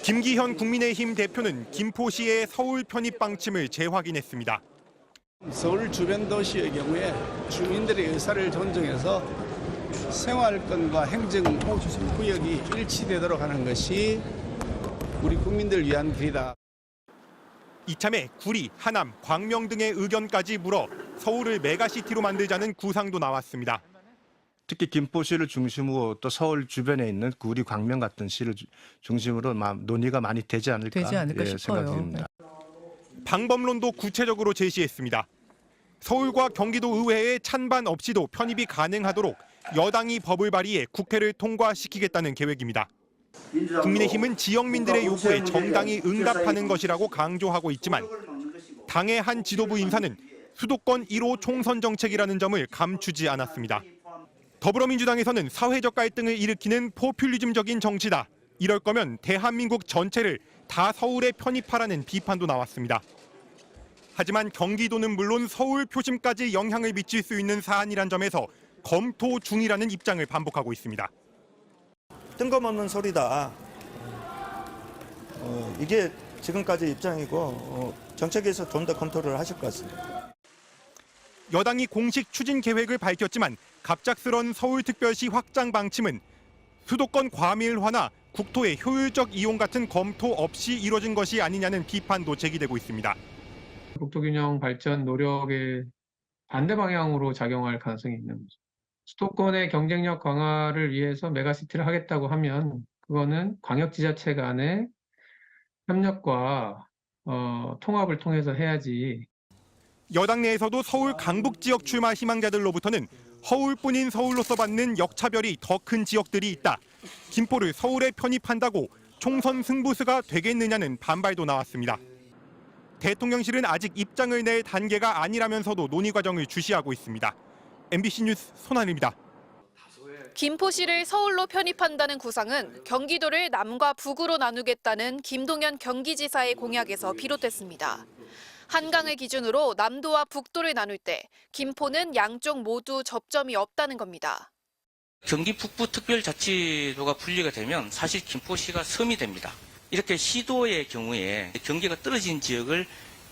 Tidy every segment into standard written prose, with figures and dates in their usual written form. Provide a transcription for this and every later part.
김기현 국민의힘 대표는 김포시의 서울 편입 방침을 재확인했습니다. 서울 주변 도시의 경우에 주민들의 의사를 존중해서 생활권과 행정 구역이 일치되도록 하는 것이 우리 국민들을 위한 길이다. 이참에 구리, 하남, 광명 등의 의견까지 물어 서울을 메가시티로 만들자는 구상도 나왔습니다. 특히 김포시를 중심으로 또 서울 주변에 있는 구리, 광명 같은 시를 중심으로 논의가 많이 되지 않을까 싶어요. 생각됩니다. 방법론도 구체적으로 제시했습니다. 서울과 경기도 의회의 찬반 없이도 편입이 가능하도록 여당이 법을 발의해 국회를 통과시키겠다는 계획입니다. 국민의힘은 지역민들의 요구에 정당히 응답하는 것이라고 강조하고 있지만 당의 한 지도부 인사는 수도권 1호 총선 정책이라는 점을 감추지 않았습니다. 더불어민주당에서는 사회적 갈등을 일으키는 포퓰리즘적인 정치다. 이럴 거면 대한민국 전체를 다 서울에 편입하라는 비판도 나왔습니다. 하지만 경기도는 물론 서울 표심까지 영향을 미칠 수 있는 사안이란 점에서 검토 중이라는 입장을 반복하고 있습니다. 뜬금없는 소리다. 이게 지금까지 입장이고 정책에서 좀 더 검토를 하실 것 같습니다. 여당이 공식 추진 계획을 밝혔지만 갑작스런 서울특별시 확장 방침은 수도권 과밀화나 국토의 효율적 이용 같은 검토 없이 이뤄진 것이 아니냐는 비판도 제기되고 있습니다. 국토균형 발전 노력의 반대 방향으로 작용할 가능성이 있는 거죠. 수도권의 경쟁력 강화를 위해서 메가시티를 하겠다고 하면 그거는 광역지자체 간의 협력과 통합을 통해서 해야지. 여당 내에서도 서울 강북 지역 출마 희망자들로부터는 허울뿐인 서울로서 받는 역차별이 더 큰 지역들이 있다. 김포를 서울에 편입한다고 총선 승부수가 되겠느냐는 반발도 나왔습니다. 대통령실은 아직 입장을 낼 단계가 아니라면서도 논의 과정을 주시하고 있습니다. MBC 뉴스 손한일입니다. 김포시를 서울로 편입한다는 구상은 경기도를 남과 북으로 나누겠다는 김동연 경기지사의 공약에서 비롯됐습니다. 한강을 기준으로 남도와 북도를 나눌 때 김포는 양쪽 모두 접점이 없다는 겁니다. 경기 북부특별자치도가 분리가 되면 사실 김포시가 섬이 됩니다. 이렇게 시도의 경우에 경계가 떨어진 지역을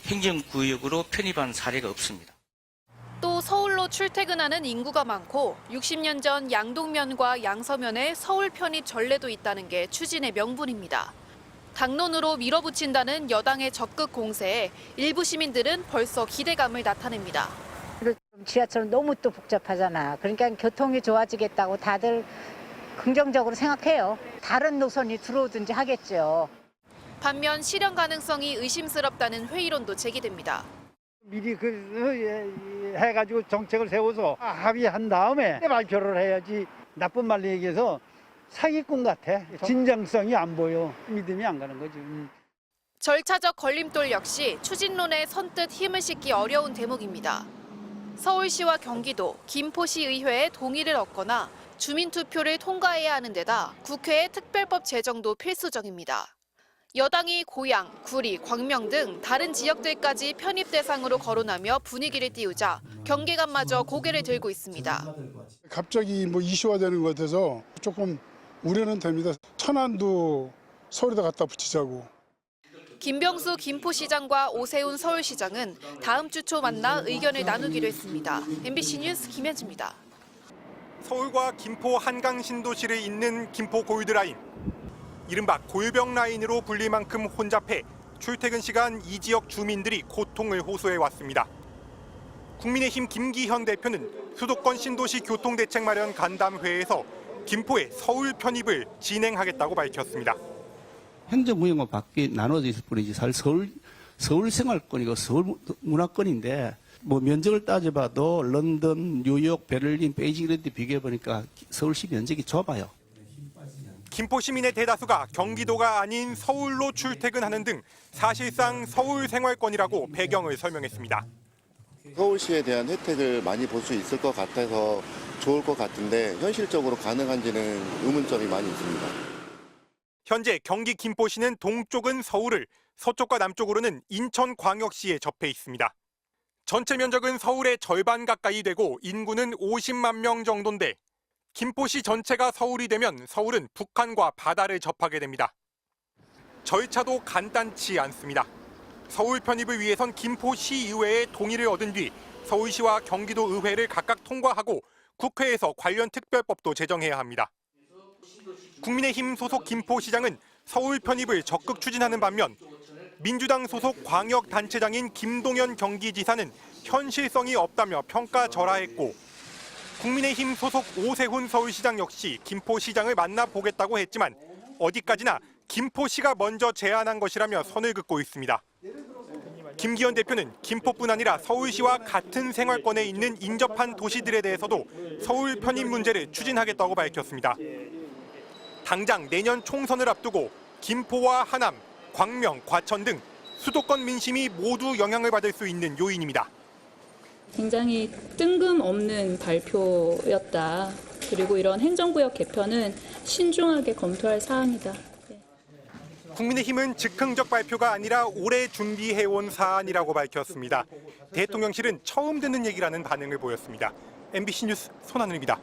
행정구역으로 편입한 사례가 없습니다. 또 서울로 출퇴근하는 인구가 많고 60년 전 양동면과 양서면에 서울 편입 전례도 있다는 게 추진의 명분입니다. 당론으로 밀어붙인다는 여당의 적극 공세에 일부 시민들은 벌써 기대감을 나타냅니다. 지하철은 너무 또 복잡하잖아. 그러니까 교통이 좋아지겠다고 다들 긍정적으로 생각해요. 다른 노선이 들어오든지 하겠죠. 반면 실현 가능성이 의심스럽다는 회의론도 제기됩니다. 미리 해가지고 정책을 세워서 합의한 다음에 발표를 해야지. 나쁜 말로 얘기해서 사기꾼 같아. 진정성이 안 보여. 믿음이 안 가는 거지. 절차적 걸림돌 역시 추진론에 선뜻 힘을 싣기 어려운 대목입니다. 서울시와 경기도, 김포시 의회의 동의를 얻거나 주민투표를 통과해야 하는 데다 국회의 특별법 제정도 필수적입니다. 여당이 고양, 구리, 광명 등 다른 지역들까지 편입 대상으로 거론하며 분위기를 띄우자 경계감마저 고개를 들고 있습니다. 갑자기 이슈화 되는 것 같아서 조금 우려는 됩니다. 천안도 서울에다 갖다 붙이자고. 김병수 김포시장과 오세훈 서울시장은 다음 주 초 만나 의견을 나누기로 했습니다. MBC 뉴스 김현지입니다. 서울과 김포 한강 신도시를 잇는 김포 골드라인. 이른바 골병 라인으로 불릴 만큼 혼잡해 출퇴근 시간 이 지역 주민들이 고통을 호소해왔습니다. 국민의힘 김기현 대표는 수도권 신도시 교통대책 마련 간담회에서 김포의 서울 편입을 진행하겠다고 밝혔습니다. 행정구역만 밖에 나눠져 있을 뿐이지 사실 서울 생활권이고 서울 문화권인데 면적을 따져봐도 런던, 뉴욕, 베를린, 베이징 이런 데 비교해보니까 서울시 면적이 좁아요. 김포 시민의 대다수가 경기도가 아닌 서울로 출퇴근하는 등 사실상 서울 생활권이라고 배경을 설명했습니다. 서울시에 대한 혜택을 많이 볼 수 있을 것 같아서 좋을 것 같은데 현실적으로 가능한지는 의문점이 많이 있습니다. 현재 경기 김포시는 동쪽은 서울을, 서쪽과 남쪽으로는 인천광역시에 접해 있습니다. 전체 면적은 서울의 절반 가까이 되고 인구는 50만 명 정도인데 김포시 전체가 서울이 되면 서울은 북한과 바다를 접하게 됩니다. 절차도 간단치 않습니다. 서울 편입을 위해선 김포시의회의 동의를 얻은 뒤 서울시와 경기도의회를 각각 통과하고 국회에서 관련 특별법도 제정해야 합니다. 국민의힘 소속 김포시장은 서울 편입을 적극 추진하는 반면 민주당 소속 광역단체장인 김동연 경기지사는 현실성이 없다며 평가절하했고 국민의힘 소속 오세훈 서울시장 역시 김포시장을 만나보겠다고 했지만 어디까지나 김포시가 먼저 제안한 것이라며 선을 긋고 있습니다. 김기현 대표는 김포뿐 아니라 서울시와 같은 생활권에 있는 인접한 도시들에 대해서도 서울 편입 문제를 추진하겠다고 밝혔습니다. 당장 내년 총선을 앞두고 김포와 하남, 광명, 과천 등 수도권 민심이 모두 영향을 받을 수 있는 요인입니다. 굉장히 뜬금없는 발표였다. 그리고 이런 행정구역 개편은 신중하게 검토할 사항이다. 국민의힘은 즉흥적 발표가 아니라 오래 준비해온 사안이라고 밝혔습니다. 대통령실은 처음 듣는 얘기라는 반응을 보였습니다. MBC 뉴스 손하늘입니다.